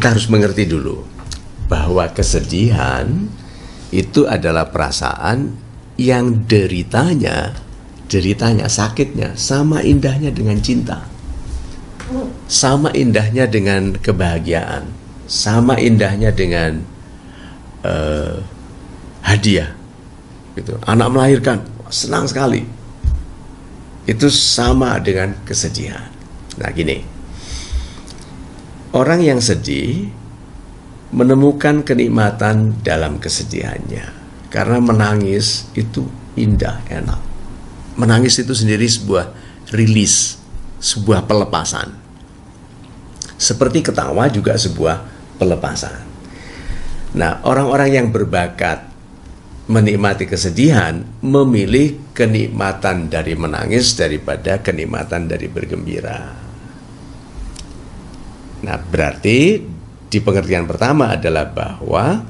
kita harus mengerti dulu bahwa kesedihan itu adalah perasaan yang deritanya, sakitnya sama indahnya dengan cinta, sama indahnya dengan kebahagiaan, sama indahnya dengan hadiah. Gitu. Anak melahirkan, senang sekali. Itu sama dengan kesedihan. Nah gini, orang yang sedih menemukan kenikmatan dalam kesedihannya. Karena menangis itu indah, enak. Menangis itu sendiri sebuah rilis, sebuah pelepasan. Seperti ketawa juga sebuah pelepasan. Nah, orang-orang yang berbakat menikmati kesedihan memilih kenikmatan dari menangis daripada kenikmatan dari bergembira. Nah, berarti di pengertian pertama adalah bahwa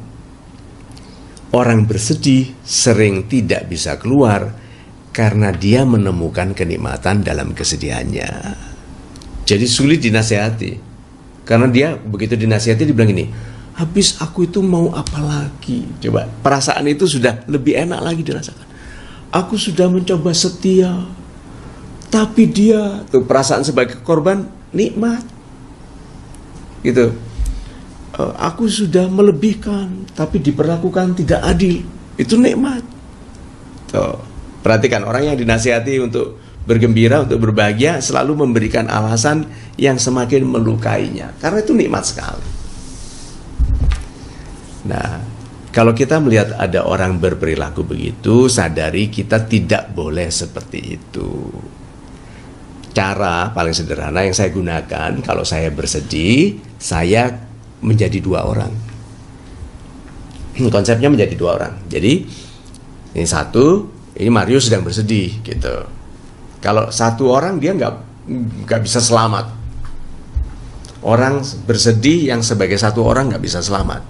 orang bersedih sering tidak bisa keluar karena dia menemukan kenikmatan dalam kesedihannya. Jadi sulit dinasihati. Karena dia begitu dinasihati dibilang ini, habis aku itu mau apa lagi? Coba, perasaan itu sudah lebih enak lagi dirasakan. Aku sudah mencoba setia, tapi dia, tuh perasaan sebagai korban nikmat. Gitu. Aku sudah melebihkan, tapi diperlakukan tidak adil. Itu nikmat. Tuh, perhatikan orang yang dinasihati untuk bergembira, untuk berbahagia, selalu memberikan alasan yang semakin melukainya. Karena itu nikmat sekali. Nah, kalau kita melihat ada orang berperilaku begitu, sadari kita tidak boleh seperti itu. Cara paling sederhana yang saya gunakan, kalau saya bersedih, saya menjadi dua orang. Konsepnya menjadi dua orang. Jadi, ini satu, ini Mario sedang bersedih, gitu. Kalau satu orang dia nggak bisa selamat. Orang bersedih yang sebagai satu orang nggak bisa selamat.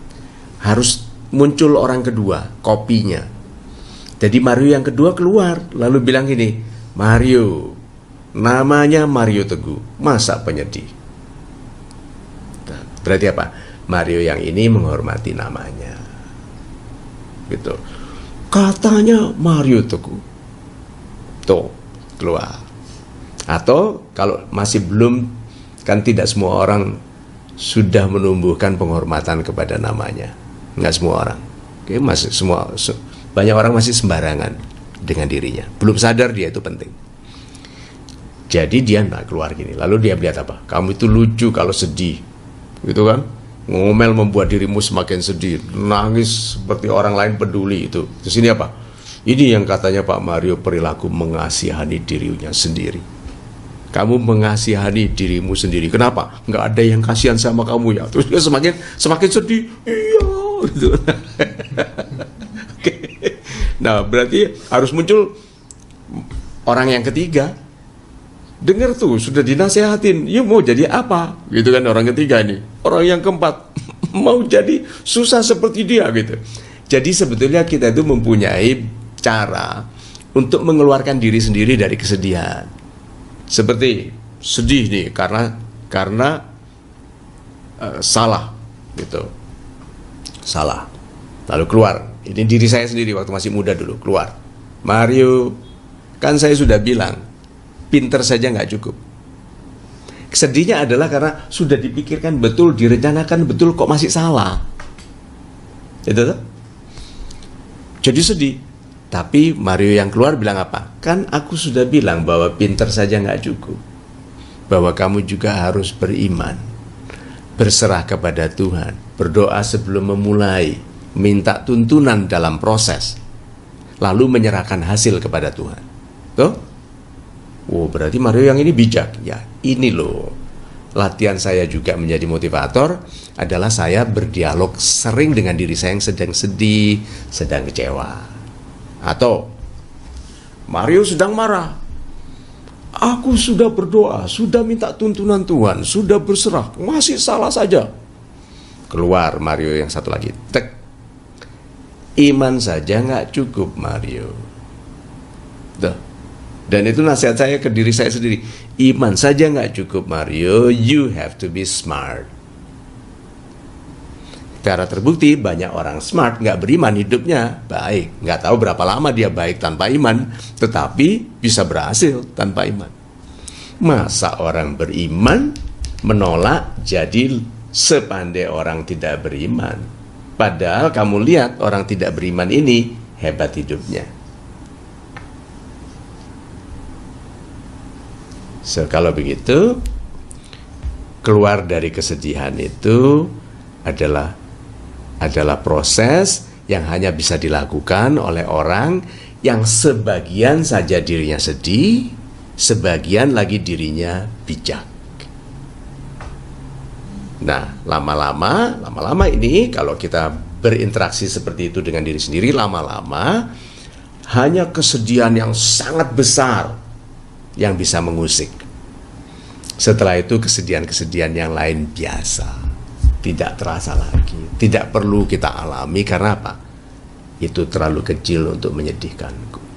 Harus muncul orang kedua, kopinya. Jadi Mario yang kedua keluar, lalu bilang gini, Mario, namanya Mario Teguh, masa penyedih? Berarti apa? Mario yang ini menghormati namanya. Gitu. Katanya Mario Teguh. Tuh, keluar. Atau kalau masih belum, kan tidak semua orang sudah menumbuhkan penghormatan kepada namanya. Nggak semua orang. Oke, masih banyak orang masih sembarangan dengan dirinya. Belum sadar dia itu penting. Jadi dia nggak keluar gini. Lalu dia lihat apa? Kamu itu lucu kalau sedih, gitu kan? Ngomel membuat dirimu semakin sedih, nangis seperti orang lain peduli itu. Terus ini apa? Ini yang katanya Pak Mario perilaku mengasihani dirinya sendiri. Kamu mengasihani dirimu sendiri. Kenapa? Nggak ada yang kasihan sama kamu ya. Terus dia semakin sedih. Iya. Gitu. Nah, berarti harus muncul orang yang ketiga. Dengar tuh, sudah dinasehatin, ya mau jadi apa? Gitu kan orang ketiga ini. Orang yang keempat mau jadi susah seperti dia gitu. Jadi sebetulnya kita itu mempunyai cara untuk mengeluarkan diri sendiri dari kesedihan. Seperti sedih nih karena salah gitu. Salah. Lalu keluar. Ini diri saya sendiri waktu masih muda dulu, keluar. Mario, kan saya sudah bilang, pinter saja nggak cukup. Sedihnya adalah karena sudah dipikirkan betul, direncanakan betul, kok masih salah. Itu tuh. Jadi sedih. Tapi Mario yang keluar bilang apa? Kan aku sudah bilang bahwa pinter saja nggak cukup. Bahwa kamu juga harus beriman. Berserah kepada Tuhan. Berdoa sebelum memulai. Minta tuntunan dalam proses. Lalu menyerahkan hasil kepada Tuhan. Tuh? Oh, berarti Mario yang ini bijak. Ya, ini loh. Latihan saya juga menjadi motivator adalah saya berdialog sering dengan diri saya yang sedang sedih, sedang kecewa. Atau Mario sedang marah. Aku sudah berdoa, sudah minta tuntunan Tuhan, sudah berserah, masih salah saja. Keluar Mario yang satu lagi. Tek. Iman saja nggak cukup Mario. Tuh. Dan itu nasihat saya ke diri saya sendiri. Iman saja nggak cukup Mario, you have to be smart. Secara terbukti banyak orang smart nggak beriman hidupnya baik, nggak tahu berapa lama dia baik tanpa iman, tetapi bisa berhasil tanpa iman. Masa orang beriman menolak jadi sepandai orang tidak beriman? Padahal kamu lihat orang tidak beriman ini hebat hidupnya. So, kalau begitu, keluar dari kesedihan itu adalah proses yang hanya bisa dilakukan oleh orang yang sebagian saja dirinya sedih, sebagian lagi dirinya bijak. Nah, lama-lama ini kalau kita berinteraksi seperti itu dengan diri sendiri, lama-lama hanya kesedihan yang sangat besar yang bisa mengusik. Setelah itu kesedihan-kesedihan yang lain biasa, tidak terasa lagi, tidak perlu kita alami. Karena apa? Itu terlalu kecil untuk menyedihkanku.